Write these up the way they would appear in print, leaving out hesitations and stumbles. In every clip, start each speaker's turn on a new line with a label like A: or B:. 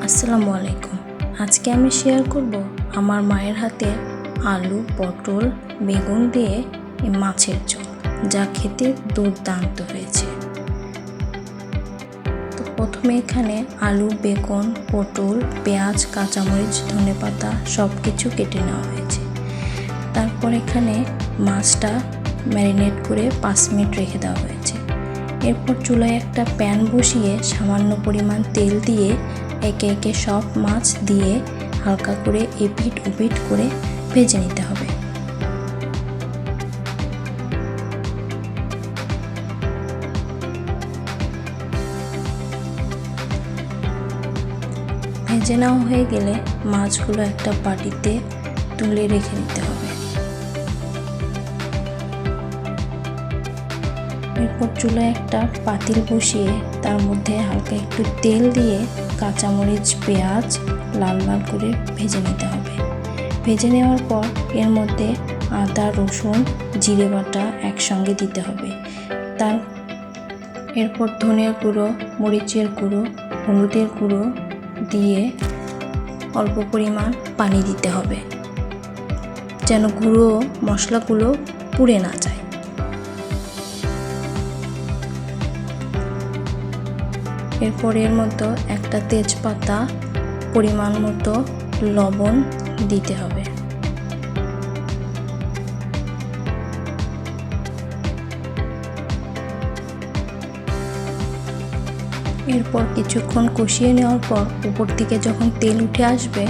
A: আসসালামু আলাইকুম। আজকে আমি শেয়ার করব আমার মায়ের হাতে আলু, পটল, বেগুন দিয়ে মাছের ঝোল, যা খেতে দুর্দান্ত হয়েছে। তো প্রথমে এখানে আলু, বেগুন, পটল, পেঁয়াজ, কাঁচামরিচ, ধনেপাতা সব কিছু কেটে নেওয়া হয়েছে। তারপর এখানে মাছটা ম্যারিনেট করে 5 মিনিট রেখে দেওয়া হয়েছে। এরপর চুলায় একটা প্যান বসিয়ে সামান্য পরিমাণ তেল দিয়ে একে একে সব মাছ দিয়ে হালকা করে এপিট ওপিট করে ভেজে নিতে হবে। ভেজে নেওয়া হয়ে গেলে মাছগুলো একটা বাটিতে তুলে রেখে দিতে হবে। এরপর চুলায় একটা পাতিল বসিয়ে তার মধ্যে হালকা একটু তেল দিয়ে কাঁচামরিচ, পেঁয়াজ লাল লাল করে ভেজে নিতে হবে। ভেজে নেওয়ার পর এর মধ্যে আদা, রসুন, জিরে বাটা একসঙ্গে দিতে হবে। এরপর ধনিয়ার গুঁড়ো, মরিচের গুঁড়ো, হলুদের গুঁড়ো দিয়ে অল্প পরিমাণ পানি দিতে হবে, যেন গুঁড়ো মশলাগুলো পুড়ে না যায়। এরপর এর মতো একটা তেজপাতা, পরিমাণ মতো লবণ দিতে হবে। এরপর কিছুক্ষণ কষিয়ে নেওয়ার পর উপর থেকে যখন তেল উঠে আসবে,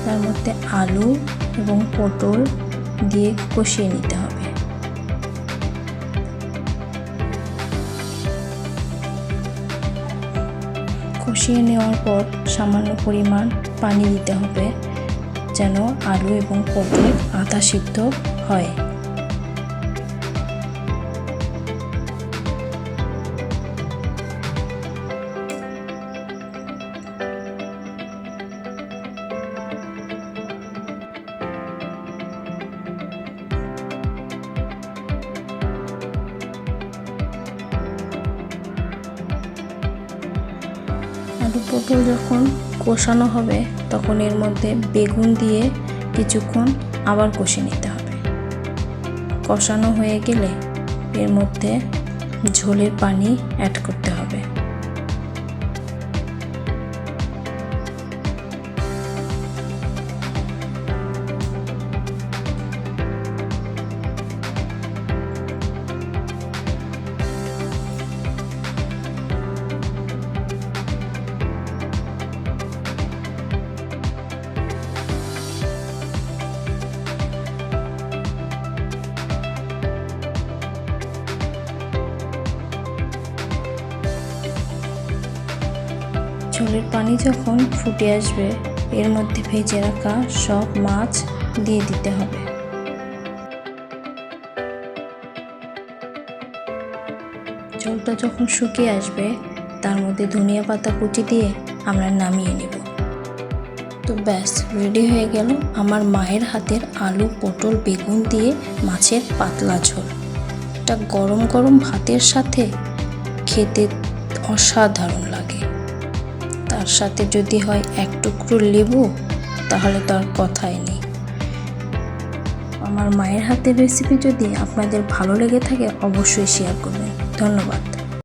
A: তার মধ্যে আলু এবং পটল দিয়ে কষিয়ে নিতে হবে। কষিয়ে নেওয়ার পর সামান্য পরিমাণ পানি দিতে হবে, যেন আলু এবং পটল আধা সিদ্ধ হয়। আলু পটল যখন কষানো হবে তখন এর মধ্যে বেগুন দিয়ে কিছুক্ষণ আবার কষিয়ে নিতে হবে। কষানো হয়ে গেলে এর মধ্যে ঝোলের পানি অ্যাড করতে হবে। ঝোলের পানি যখন ফুটে আসবে এর মধ্যে ভেজে রাখা সব মাছ দিয়ে দিতে হবে। ঝোলটা যখন শুকিয়ে আসবে তার মধ্যে ধনিয়া পাতা কুচি দিয়ে আমরা নামিয়ে নেব। তো ব্যাস রেডি হয়ে গেল আমার মায়ের হাতের আলু, পটল, বেগুন দিয়ে মাছের পাতলা ঝোল। এটা গরম গরম ভাতের সাথে খেতে অসাধারণ লাগে। তার সাথে যদি হয় এক টুকরো লেবু, তাহলে তো আর কথাই নেই। আমার মায়ের হাতের রেসিপি যদি আপনাদের ভালো লেগে থাকে অবশ্যই শেয়ার করবেন। ধন্যবাদ।